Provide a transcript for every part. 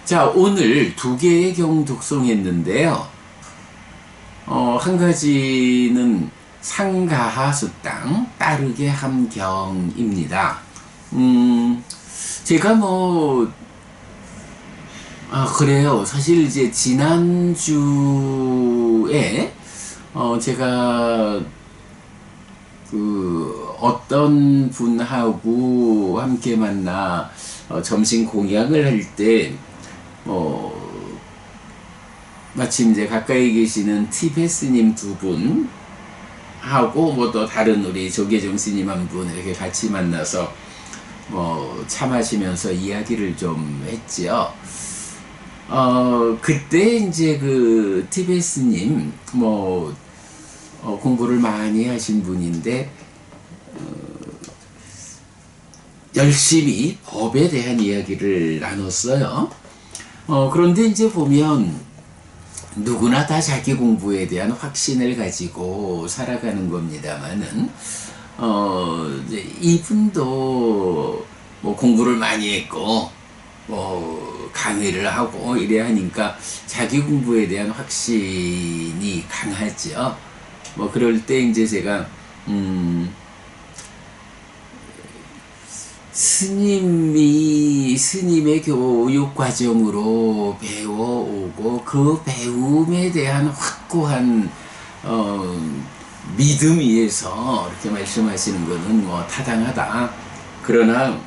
자, 오늘 두 개의 경 독송했는데요. 한 가지는 상가하수땅 따르게 함경입니다. 제가 그래요. 사실 이제 지난주에, 제가 어떤 분하고 함께 만나, 점심 공양을 할 때, 마침 이제 가까이 계시는 티베스님 두 분 하고 또 다른 우리 조계종 스님 한 분 이렇게 같이 만나서 차 마시면서 이야기를 좀 했지요. 그때 이제 그 티베스님 공부를 많이 하신 분인데 열심히 법에 대한 이야기를 나눴어요. 그런데 이제 보면 누구나 다 자기 공부에 대한 확신을 가지고 살아가는 겁니다만은 이제 이분도 공부를 많이 했고 강의를 하고 이래야 하니까 자기 공부에 대한 확신이 강하죠. 그럴 때 이제 제가 스님의 교육 과정으로 배워오고 그 배움에 대한 확고한 믿음 위에서 이렇게 말씀하시는 것은 타당하다. 그러나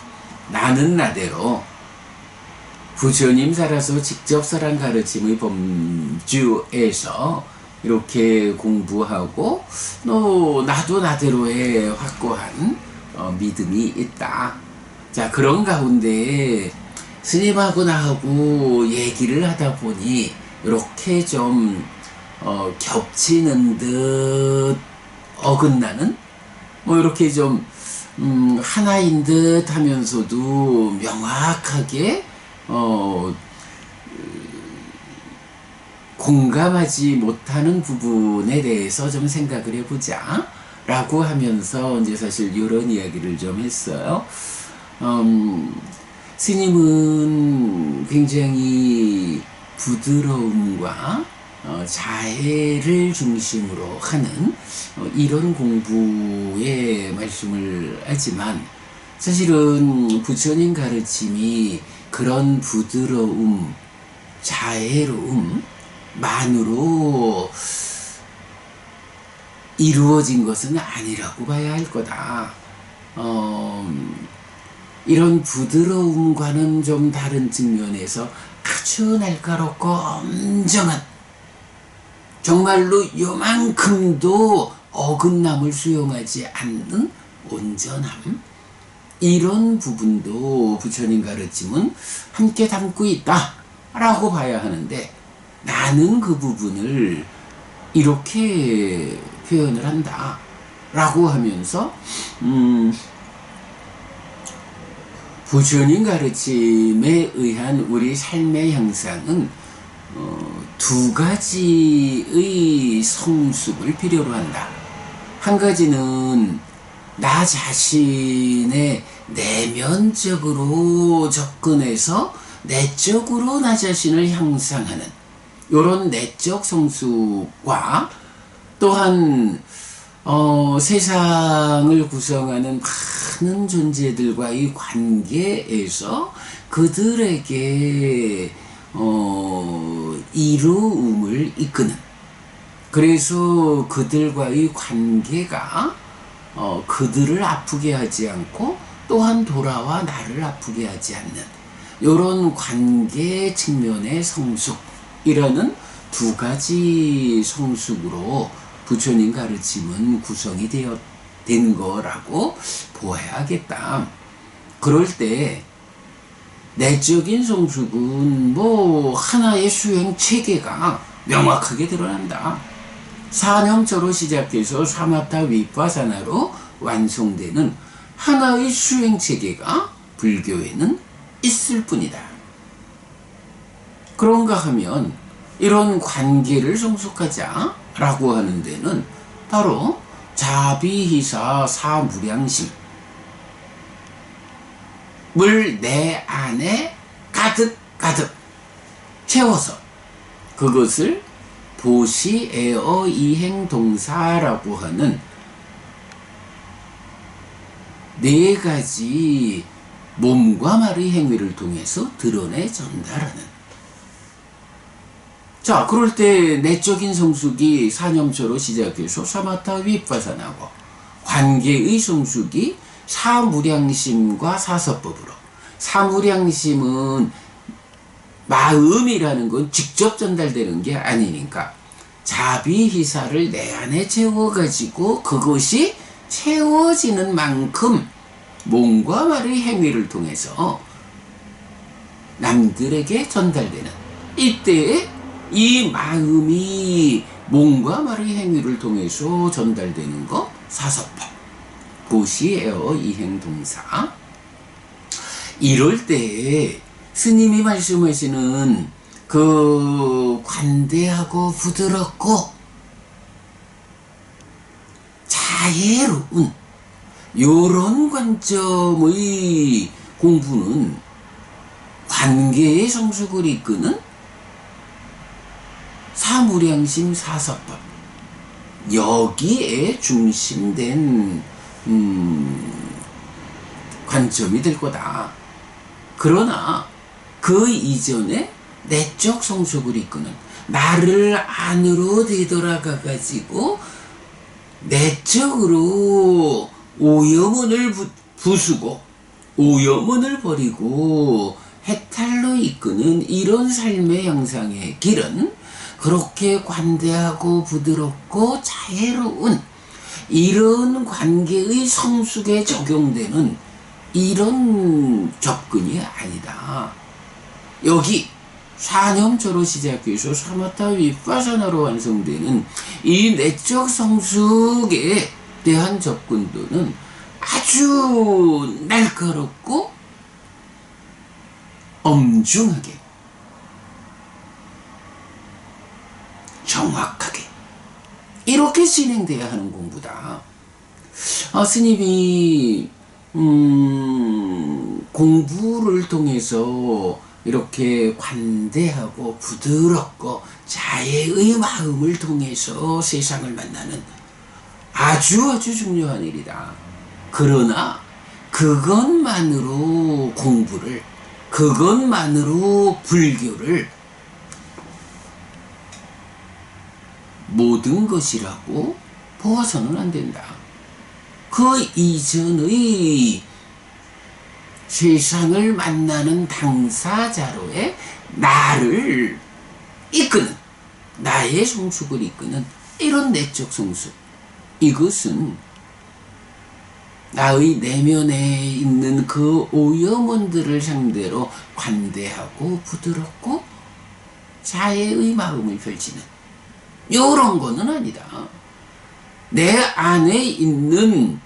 나는 나대로 부처님 살아서 직접 설한 가르침의 범주에서 이렇게 공부하고 나도 나대로의 확고한 믿음이 있다. 자, 그런 가운데 스님하고 나하고 얘기를 하다 보니 이렇게 좀 겹치는 듯 어긋나는 이렇게 좀 하나인 듯 하면서도 명확하게 공감하지 못하는 부분에 대해서 좀 생각을 해보자 라고 하면서 이제 사실 이런 이야기를 좀 했어요. 스님은 굉장히 부드러움과 자애를 중심으로 하는 이런 공부의 말씀을 하지만 사실은 부처님 가르침이 그런 부드러움, 자애로움만으로 이루어진 것은 아니라고 봐야 할 거다. 이런 부드러움과는 좀 다른 측면에서 아주 날카롭고 엄정한, 정말로 요만큼도 어긋남을 수용하지 않는 온전함, 이런 부분도 부처님 가르침은 함께 담고 있다 라고 봐야 하는데, 나는 그 부분을 이렇게 표현을 한다 라고 하면서 부처님 가르침에 의한 우리 삶의 형상은 두 가지의 성숙을 필요로 한다. 한 가지는 나 자신의 내면적으로 접근해서 내적으로 나 자신을 향상하는 이런 내적 성숙과, 또한 세상을 구성하는 많은 존재들과의 관계에서 그들에게 이로움을 이끄는, 그래서 그들과의 관계가 그들을 아프게 하지 않고 또한 돌아와 나를 아프게 하지 않는 이런 관계 측면의 성숙이라는 두 가지 성숙으로 부처님 가르침은 구성이 된 거라고 보아야겠다. 그럴 때 내적인 성숙은 하나의 수행 체계가 명확하게 드러난다. 사념처로 시작해서 사마타 위파사나로 완성되는 하나의 수행 체계가 불교에는 있을 뿐이다. 그런가 하면 이런 관계를 성숙하자 라고 하는 데는 바로 자비희사 사무량심을 내 안에 가득 채워서 그것을 보시, 에어, 이행, 동사라고 하는 네 가지 몸과 말의 행위를 통해서 드러내 전달하는. 자, 그럴 때 내적인 성숙이 사념초로 시작해서 사마타 윗바사나고, 관계의 성숙이 사무량심과 사서법으로. 사무량심은 마음이라는 건 직접 전달되는 게 아니니까 자비희사를 내 안에 채워가지고 그것이 채워지는 만큼 몸과 말의 행위를 통해서 남들에게 전달되는, 이때에 이 마음이 몸과 말의 행위를 통해서 전달되는 거 사서법, 보시에어 이행동사. 이럴 때 스님이 말씀하시는 그 관대하고 부드럽고 자애로운 요런 관점의 공부는 관계의 성숙을 이끄는 사무량심 사서법, 여기에 중심된 관점이 될 거다. 그러나 그 이전에 내적 성숙을 이끄는, 나를 안으로 되돌아가 가지고 내적으로 오염원을 부수고 오염원을 버리고 해탈로 이끄는 이런 삶의 형상의 길은 그렇게 관대하고 부드럽고 자애로운 이런 관계의 성숙에 적용되는 이런 접근이 아니다. 여기 사념초로 시작해서 사마타 윗바사나로 완성되는 이 내적 성숙에 대한 접근도는 아주 날카롭고 엄중하게 정확하게 이렇게 진행돼야 하는 공부다. 스님이 공부를 통해서 이렇게 관대하고 부드럽고 자애의 마음을 통해서 세상을 만나는 아주 중요한 일이다. 그러나 그것만으로 공부를, 그것만으로 불교를 모든 것이라고 보아서는 안 된다. 그 이전의 세상을 만나는 당사자로의 나를 이끄는, 나의 성숙을 이끄는 이런 내적 성숙, 이것은 나의 내면에 있는 그 오염원들을 상대로 관대하고 부드럽고 자애의 마음을 펼치는 요런 거는 아니다. 내 안에 있는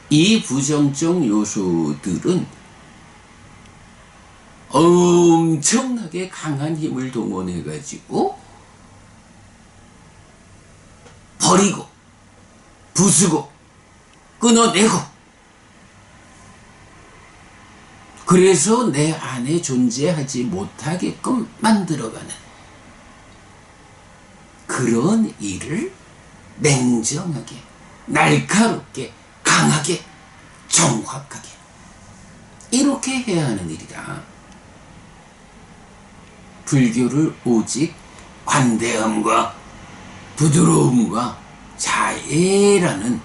이 부정적 요소들은 엄청나게 강한 힘을 동원해 가지고 버리고 부수고 끊어내고, 그래서 내 안에 존재하지 못하게끔 만들어가는 그런 일을 냉정하게, 날카롭게, 강하게, 정확하게 이렇게 해야 하는 일이다. 불교를 오직 관대함과 부드러움과 자애라는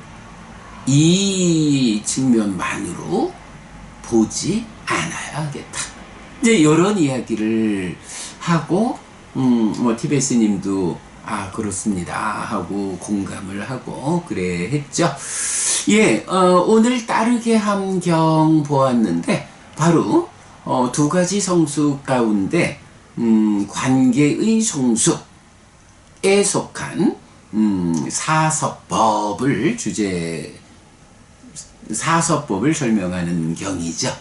이 측면만으로 보지 않아야 하겠다. 이제 이런 이야기를 하고 티베스님도 그렇습니다 하고 공감을 하고 그래 했죠. 오늘 따르게 함경 보았는데 바로 두 가지 성숙 가운데 관계의 성숙에 속한 사서법을 사서법을 설명하는 경이죠.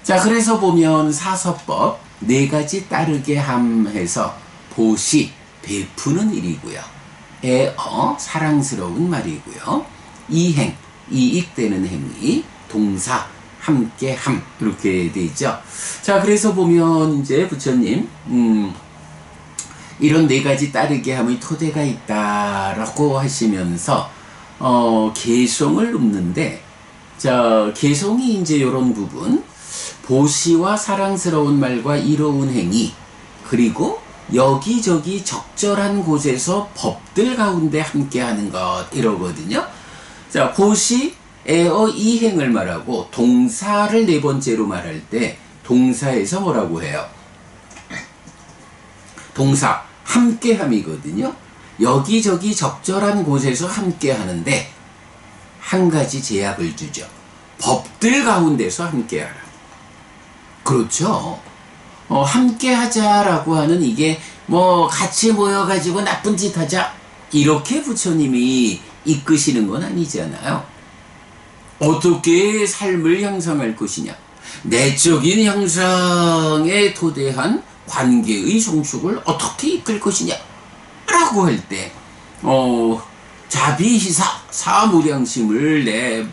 자, 그래서 보면 사서법 네 가지 따르게 함해서 보시, 베푸는 일이고요. 에어, 사랑스러운 말이고요. 이행, 이익되는 행위, 동사, 함께함 이렇게 돼 있죠. 자, 그래서 보면 이제 부처님 이런 네 가지 따르게 함의 토대가 있다라고 하시면서 개성을 읊는데, 자, 개성이 이제 이런 부분, 보시와 사랑스러운 말과 이로운 행위, 그리고 여기저기 적절한 곳에서 법들 가운데 함께하는 것, 이러거든요. 자, 보시, 에어 이행을 말하고 동사를 네 번째로 말할 때 동사에서 뭐라고 해요? 동사 함께함이거든요. 여기저기 적절한 곳에서 함께하는데 한 가지 제약을 주죠. 법들 가운데서 함께하라. 그렇죠. 함께하자라고 하는 이게 뭐 같이 모여가지고 나쁜 짓 하자 이렇게 부처님이 이끄시는 건 아니잖아요. 어떻게 삶을 형성할 것이냐, 내적인 형성에 토대한 관계의 성숙을 어떻게 이끌 것이냐 라고 할 때 자비희사 사무량심을 내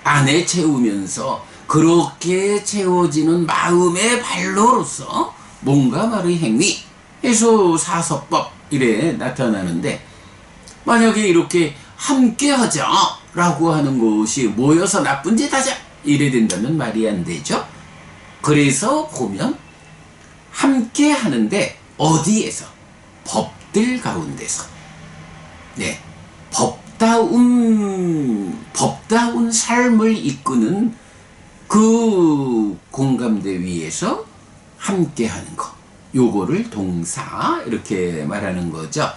안에 채우면서 그렇게 채워지는 마음의 발로로서 뭔가 말의 행위 해서 사서법 이래 나타나는데, 만약에 이렇게 함께하자 라고 하는 것이 모여서 나쁜 짓 하자 이래 된다면 말이 안 되죠. 그래서 보면 함께 하는데 어디에서? 법들 가운데서. 네, 법다운 삶을 이끄는 그 공감대 위에서 함께 하는 것, 요거를 동사 이렇게 말하는 거죠.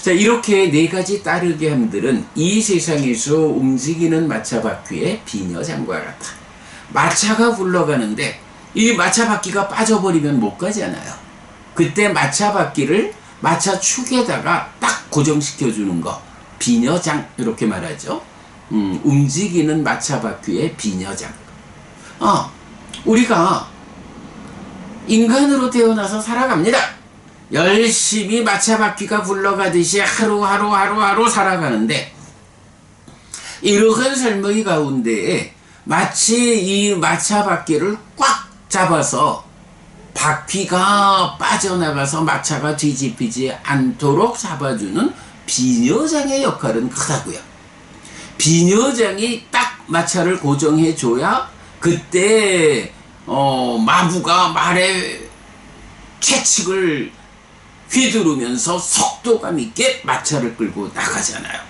자, 이렇게 네 가지 따르게 함들은 이 세상에서 움직이는 마차 바퀴의 비녀장과 같다. 마차가 굴러가는데 이 마차 바퀴가 빠져버리면 못 가잖아요. 그때 마차 바퀴를 마차 축에다가 딱 고정시켜주는 거, 비녀장 이렇게 말하죠. 움직이는 마차 바퀴의 비녀장. 우리가 인간으로 태어나서 살아갑니다. 열심히 마차 바퀴가 굴러가듯이 하루하루 살아가는데, 이러한 삶의 가운데에 마치 이 마차 바퀴를 꽉 잡아서 바퀴가 빠져나가서 마차가 뒤집히지 않도록 잡아주는 비녀장의 역할은 크다고요. 비녀장이 딱 마차를 고정해줘야 그때 마부가 말의 채찍을 휘두르면서 속도감 있게 마차를 끌고 나가잖아요.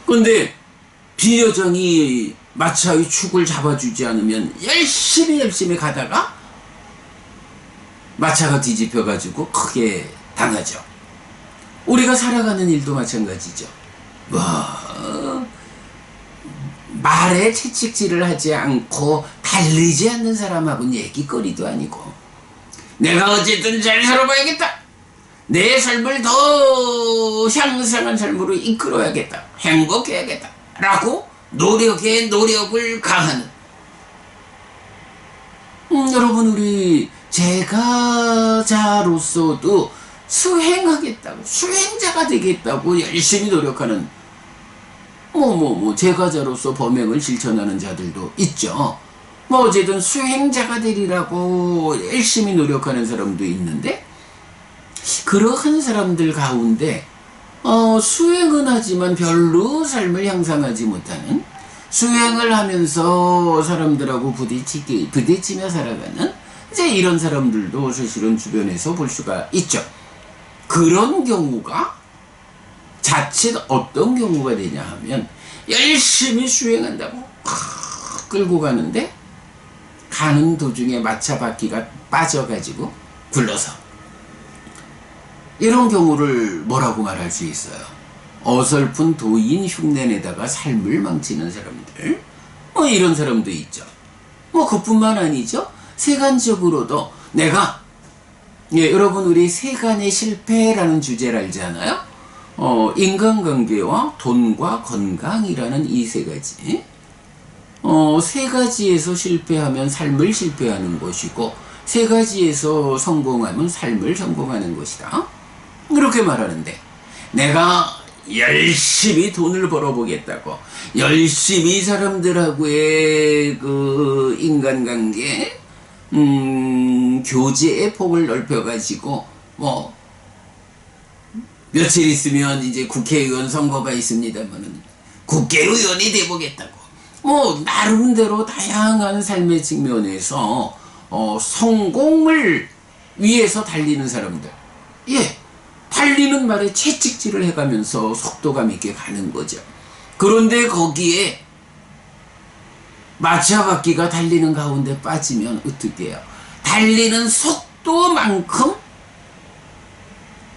근데 비녀장이 마차의 축을 잡아주지 않으면 열심히 가다가 마차가 뒤집혀가지고 크게 당하죠. 우리가 살아가는 일도 마찬가지죠. 말에 채찍질을 하지 않고 달리지 않는 사람하고는 얘기거리도 아니고, 내가 어쨌든 잘 살아봐야겠다, 내 삶을 더 향상한 삶으로 이끌어야겠다, 행복해야겠다 라고 노력에 노력을 가하는, 여러분, 우리 제가자로서도 수행하겠다고, 수행자가 되겠다고 열심히 노력하는 제가자로서 범행을 실천하는 자들도 있죠. 어쨌든 수행자가 되리라고 열심히 노력하는 사람도 있는데, 그러한 사람들 가운데 수행은 하지만 별로 삶을 향상하지 못하는, 수행을 하면서 사람들하고 부딪히며 살아가는 이제 이런 사람들도 사실은 주변에서 볼 수가 있죠. 그런 경우가 자칫 어떤 경우가 되냐 하면, 열심히 수행한다고 끌고 가는데 가는 도중에 마차 바퀴가 빠져가지고 굴러서, 이런 경우를 뭐라고 말할 수 있어요? 어설픈 도인 흉내내다가 삶을 망치는 사람들, 이런 사람도 있죠. 그뿐만 아니죠. 세간적으로도 내가, 여러분, 우리 세간의 실패라는 주제를 알잖아요. 인간관계와 돈과 건강이라는 이 세 가지. 세 가지에서 실패하면 삶을 실패하는 것이고, 세 가지에서 성공하면 삶을 성공하는 것이다. 그렇게 말하는데, 내가 열심히 돈을 벌어보겠다고, 열심히 사람들하고의 그 인간관계, 교제의 폭을 넓혀가지고, 며칠 있으면 이제 국회의원 선거가 있습니다만은 국회의원이 돼보겠다고 뭐 나름대로 다양한 삶의 측면에서 성공을 위해서 달리는 사람들, 예, 달리는 말에 채찍질을 해가면서 속도감 있게 가는 거죠. 그런데 거기에 마차바퀴가 달리는 가운데 빠지면 어떻게 해요? 달리는 속도만큼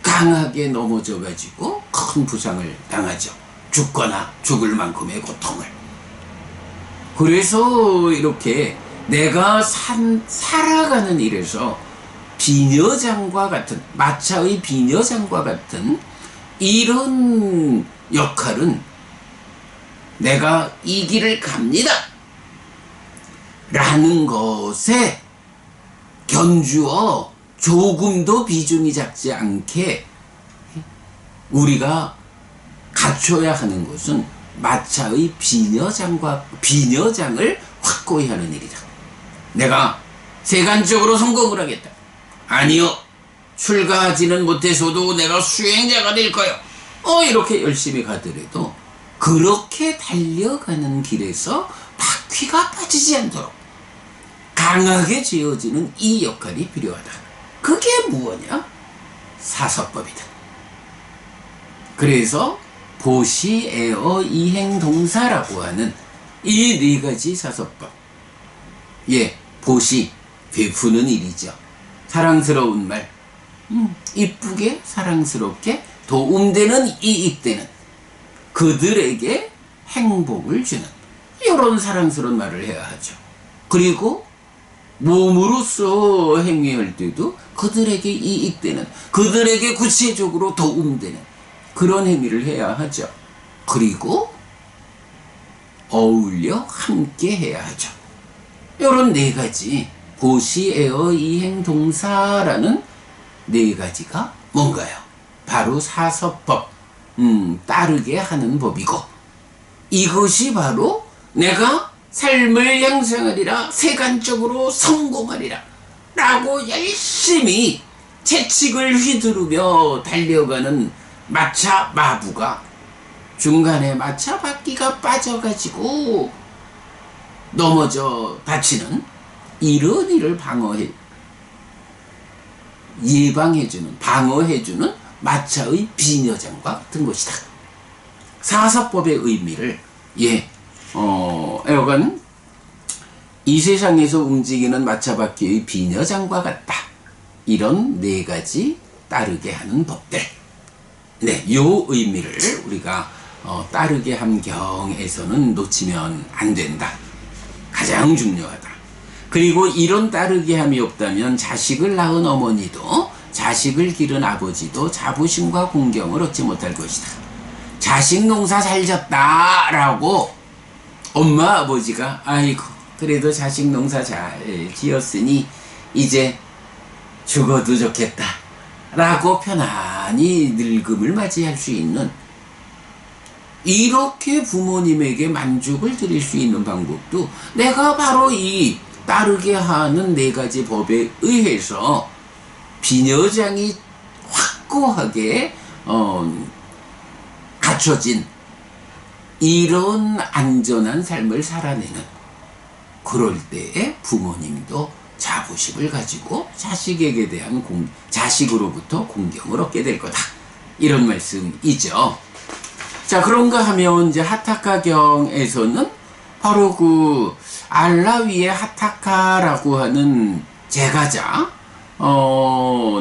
강하게 넘어져 가지고 큰 부상을 당하죠. 죽거나 죽을 만큼의 고통을. 그래서 이렇게 내가 살아가는 일에서 비녀장과 같은, 마차의 비녀장과 같은 이런 역할은 내가 이 길을 갑니다 라는 것에 견주어 조금도 비중이 작지 않게 우리가 갖춰야 하는 것은 마차의 비녀장을 확고히 하는 일이다. 내가 세간적으로 성공을 하겠다. 아니요. 출가하지는 못해서도 내가 수행자가 될 거요. 이렇게 열심히 가더라도 그렇게 달려가는 길에서 바퀴가 빠지지 않도록 강하게 지어지는 이 역할이 필요하다. 그게 무엇이냐? 사서법이다. 그래서 보시, 애어, 이행, 동사라고 하는 이 네 가지 사서법. 예, 보시, 베푸는 일이죠. 사랑스러운 말, 이쁘게 사랑스럽게 도움되는 이익되는 그들에게 행복을 주는 이런 사랑스러운 말을 해야 하죠. 그리고 몸으로써 행위할 때도 그들에게 이익되는, 그들에게 구체적으로 도움되는 그런 행위를 해야 하죠. 그리고 어울려 함께 해야 하죠. 이런 네 가지, 보시, 애어, 이행, 동사라는 네 가지가 뭔가요? 바로 사서법, 따르게 하는 법이고, 이것이 바로 내가 삶을 향상하리라, 세간적으로 성공하리라 라고 열심히 채찍을 휘두르며 달려가는 마차 마부가 중간에 마차 바퀴가 빠져가지고 넘어져 다치는 이런 일을 예방해주는, 방어해주는 마차의 비녀장과 같은 것이다. 사서법의 의미를 여간 이 세상에서 움직이는 마차바퀴의 비녀장과 같다. 이런 네 가지 따르게 하는 법들. 네, 요 의미를 우리가 따르게 함경에서는 놓치면 안 된다. 가장 중요하다. 그리고 이런 따르게 함이 없다면 자식을 낳은 어머니도 자식을 기른 아버지도 자부심과 공경을 얻지 못할 것이다. 자식 농사 잘 졌다 라고 엄마 아버지가 아이고 그래도 자식 농사 잘 지었으니 이제 죽어도 좋겠다 라고 편안히 늙음을 맞이할 수 있는, 이렇게 부모님에게 만족을 드릴 수 있는 방법도 내가 바로 이 따르게 하는 네 가지 법에 의해서 비녀장이 확고하게 갖춰진 이런 안전한 삶을 살아내는, 그럴 때에 부모님도 자부심을 가지고 자식에게 대한 자식으로부터 공경을 얻게 될 거다. 이런 말씀이죠. 자, 그런가 하면 이제 하타카경에서는 바로 그 알라위의 하타카라고 하는 제가자,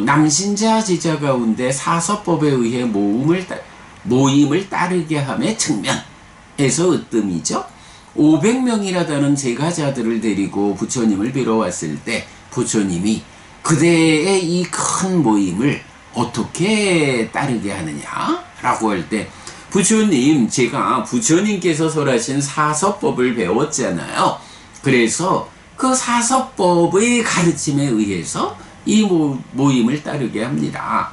남신자 제자 가운데 사서법에 의해 모임을 따르게 함의 측면에서 으뜸이죠. 500명이라는 제가자들을 데리고 부처님을 뵈러 왔을 때 부처님이 그대의 이 큰 모임을 어떻게 따르게 하느냐라고 할 때, 부처님, 제가 부처님께서 설하신 사서법을 배웠잖아요. 그래서 그 사서법의 가르침에 의해서 이 모임을 따르게 합니다.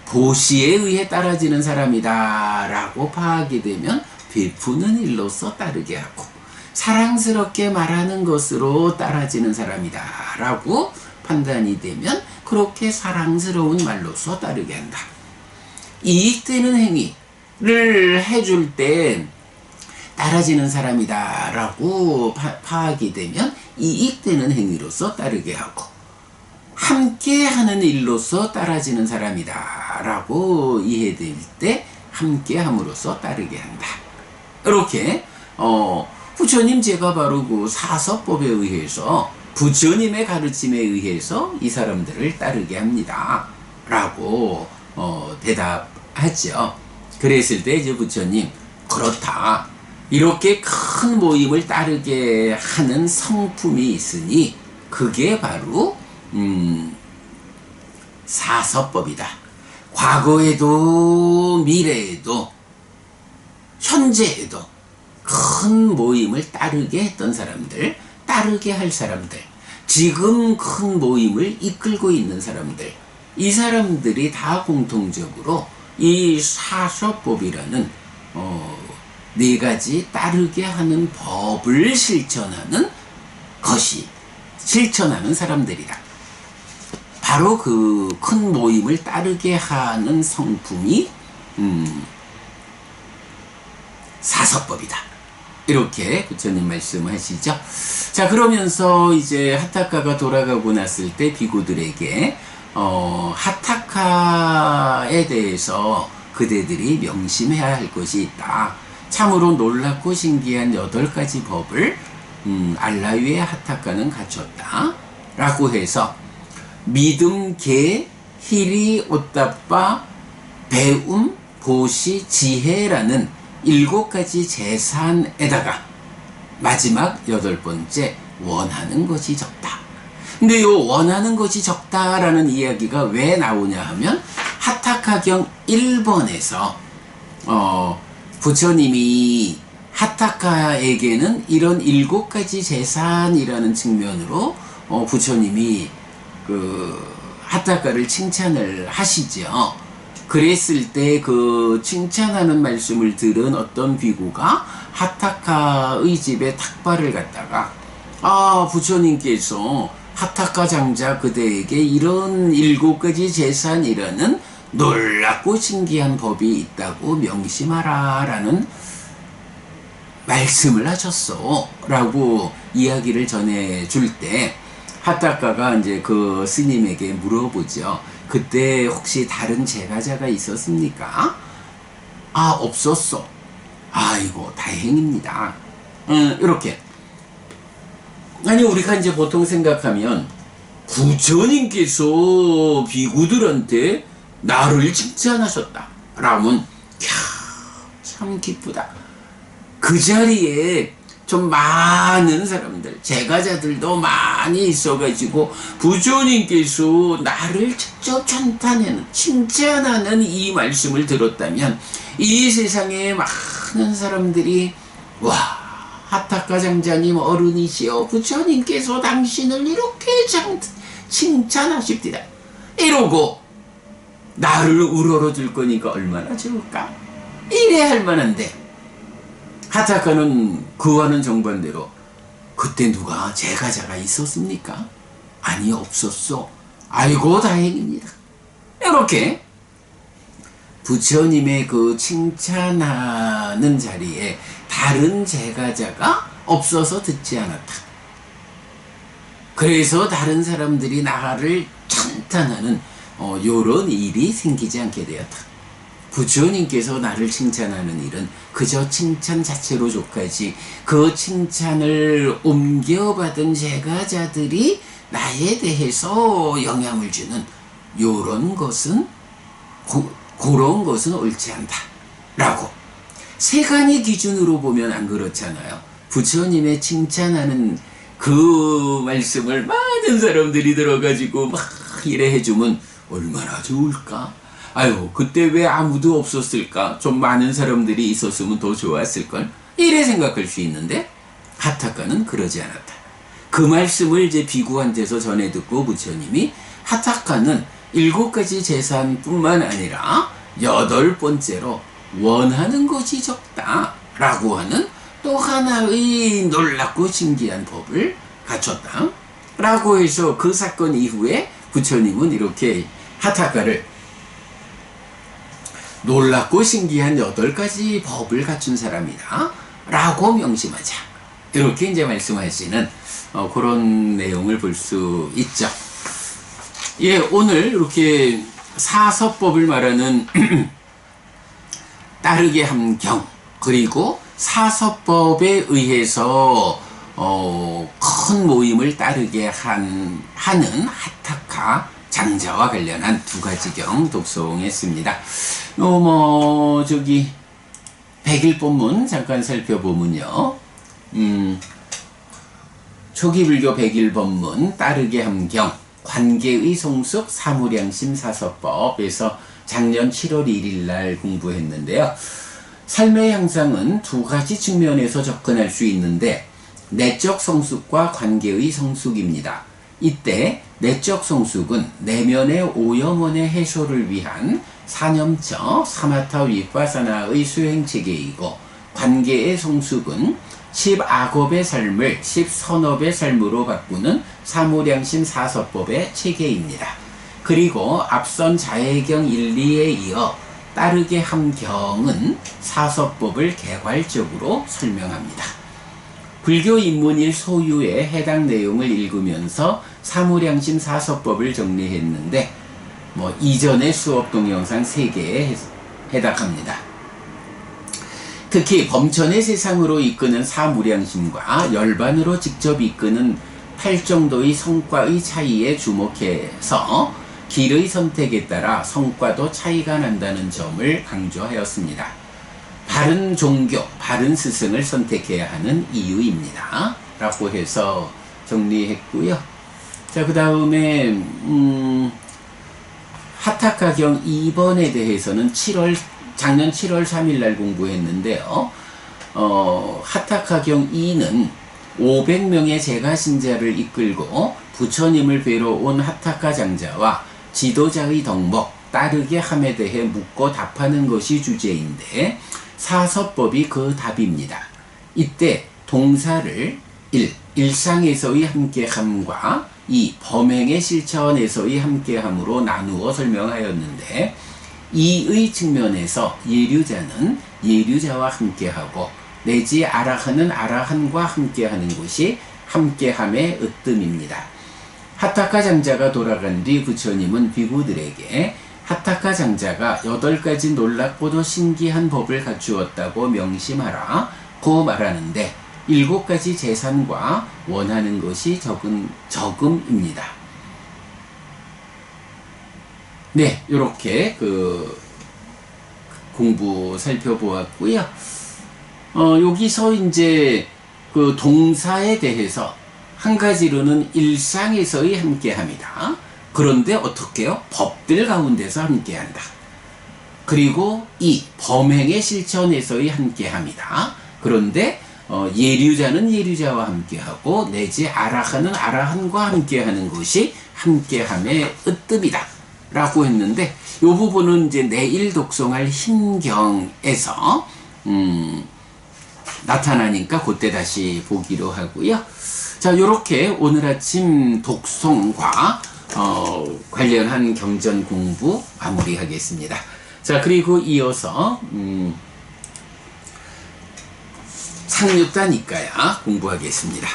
보시에 의해 따라지는 사람이다 라고 파악이 되면 베푸는 일로서 따르게 하고, 사랑스럽게 말하는 것으로 따라지는 사람이다 라고 판단이 되면 그렇게 사랑스러운 말로서 따르게 한다. 이익되는 행위를 해줄 때 따라지는 사람이다 라고 파악이 되면 이익되는 행위로서 따르게 하고, 함께 하는 일로서 따라지는 사람이다 라고 이해될 때 함께 함으로써 따르게 한다. 이렇게 부처님 제가 바로 그 사서법에 의해서, 부처님의 가르침에 의해서 이 사람들을 따르게 합니다 라고 대답하죠. 그랬을 때 이제 부처님, 그렇다, 이렇게 큰 모임을 따르게 하는 성품이 있으니 그게 바로 사서법이다. 과거에도 미래에도 현재에도 큰 모임을 따르게 했던 사람들, 따르게 할 사람들, 지금 큰 모임을 이끌고 있는 사람들, 이 사람들이 다 공통적으로 이 사서법이라는 네 가지 따르게 하는 법을 실천하는 사람들이다. 바로 그 큰 모임을 따르게 하는 성품이 사서법이다. 이렇게 부처님 말씀하시죠. 자, 그러면서 이제 하타카가 돌아가고 났을 때 비구들에게 하타카에 대해서 그대들이 명심해야 할 것이 있다. 참으로 놀랍고 신기한 8가지 법을 알라위의 하타카는 갖췄다 라고 해서 믿음, 계, 희리, 오따빠, 배움, 보시, 지혜라는 7가지 재산에다가 마지막 8번째 원하는 것이 적다. 근데 이 원하는 것이 적다라는 이야기가 왜 나오냐 하면 하타카경 1번에서 부처님이 하타카에게는 이런 7가지 재산이라는 측면으로 부처님이 그 하타카를 칭찬을 하시죠. 그랬을 때 그 칭찬하는 말씀을 들은 어떤 비구가 하타카의 집에 탁발을 갖다가, 부처님께서 하타카 장자 그대에게 이런 7가지 재산이라는 놀랍고 신기한 법이 있다고 명심하라 라는 말씀을 하셨어 라고 이야기를 전해줄 때 하타카가 이제 그 스님에게 물어보죠. 그때 혹시 다른 제가자가 있었습니까? 없었어. 아이고, 다행입니다. 이렇게. 아니, 우리가 이제 보통 생각하면 부처님께서 비구들한테 나를 칭찬하셨다 라면 참 기쁘다. 그 자리에 좀 많은 사람들, 제가자들도 많이 있어가지고 부처님께서 나를 직접 칭찬하는 이 말씀을 들었다면 이 세상에 많은 사람들이 와, 하타카 장자님 어른이시여, 부처님께서 당신을 이렇게 칭찬하십니다 이러고 나를 우러러줄 거니까 얼마나 좋을까? 이래 할 만한데 하타카는 그와는 정반대로 그때 누가 제가자가 있었습니까? 아니, 없었어. 아이고, 다행입니다. 이렇게 부처님의 그 칭찬하는 자리에 다른 제가자가 없어서 듣지 않았다. 그래서 다른 사람들이 나를 찬탄하는 요런 일이 생기지 않게 되었다. 부처님께서 나를 칭찬하는 일은 그저 칭찬 자체로 족하지, 그 칭찬을 옮겨받은 제가자들이 나에 대해서 영향을 주는 요런 것은 그런 것은 옳지 않다 라고. 세간의 기준으로 보면 안 그렇잖아요. 부처님의 칭찬하는 그 말씀을 많은 사람들이 들어가지고 막 이래 해주면 얼마나 좋을까? 아유, 그때 왜 아무도 없었을까? 좀 많은 사람들이 있었으면 더 좋았을걸? 이래 생각할 수 있는데 하타카는 그러지 않았다. 그 말씀을 이제 비구한테서 전해 듣고 부처님이 하타카는 7가지 재산뿐만 아니라 8번째로 원하는 것이 적다 라고 하는 또 하나의 놀랍고 신기한 법을 갖췄다 라고 해서 그 사건 이후에 부처님은 이렇게 하타카를 놀랍고 신기한 8가지 법을 갖춘 사람이다 라고 명심하자, 이렇게 이제 말씀하시는 그런 내용을 볼 수 있죠. 예, 오늘 이렇게 사서법을 말하는 따르게 함경, 그리고 사서법에 의해서 큰 모임을 따르게 하는 하타카 장자와 관련한 2가지 경 독송했습니다. 백일본문 잠깐 살펴보면요. 초기불교 백일본문 따르게 함경 관계의 성숙 사무량심 사서법에서 작년 7월 1일 날 공부했는데요. 삶의 향상은 2가지 측면에서 접근할 수 있는데 내적 성숙과 관계의 성숙입니다. 이때 내적 성숙은 내면의 오염원의 해소를 위한 사념처 사마타 위파사나의 수행체계이고, 관계의 성숙은 10악업의 삶을 10선업의 삶으로 바꾸는 사무량심 사서법의 체계입니다. 그리고 앞선 자해경 1, 2에 이어 따르게 함경은 사서법을 개괄적으로 설명합니다. 불교 입문일 소유의 해당 내용을 읽으면서 사무량심 사서법을 정리했는데 이전의 수업 동영상 3개에 해당합니다. 특히 범천의 세상으로 이끄는 사무량심과 열반으로 직접 이끄는 8정도의 성과의 차이에 주목해서 길의 선택에 따라 성과도 차이가 난다는 점을 강조하였습니다. 바른 종교, 바른 스승을 선택해야 하는 이유입니다 라고 해서 정리했고요. 자, 그 다음에 하타카경 2번에 대해서는 작년 7월 3일 날 공부했는데요. 하타카경 2는 500명의 제가 신자를 이끌고 부처님을 뵈러 온 하타카 장자와 지도자의 덕목, 따르게 함에 대해 묻고 답하는 것이 주제인데, 사서법이 그 답입니다. 이때 동사를 1. 일상에서의 함께함과 2. 범행의 실천에서의 함께함으로 나누어 설명하였는데, 이의 측면에서 예류자는 예류자와 함께하고 내지 아라한은 아라한과 함께하는 것이 함께함의 으뜸입니다. 하타카 장자가 돌아간 뒤 부처님은 비구들에게 하타카 장자가 8가지 놀랍고도 신기한 법을 갖추었다고 명심하라고 말하는데, 7가지 재산과 원하는 것이 적음입니다. 네, 이렇게 공부 살펴보았고요. 여기서 이제 그 동사에 대해서 한 가지로는 일상에서의 함께함이다. 그런데 어떻게요? 법들 가운데서 함께한다. 그리고 이 범행의 실천에서의 함께함이다. 그런데 예류자는 예류자와 함께하고 내지 아라한은 아라한과 함께하는 것이 함께함의 으뜸이다 라고 했는데, 이 부분은 이제 내일 독송할 힘경에서 나타나니까 그때 다시 보기로 하고요. 자, 요렇게 오늘 아침 독송과 관련한 경전 공부 마무리하겠습니다. 자, 그리고 이어서 상류단 이가야 공부하겠습니다.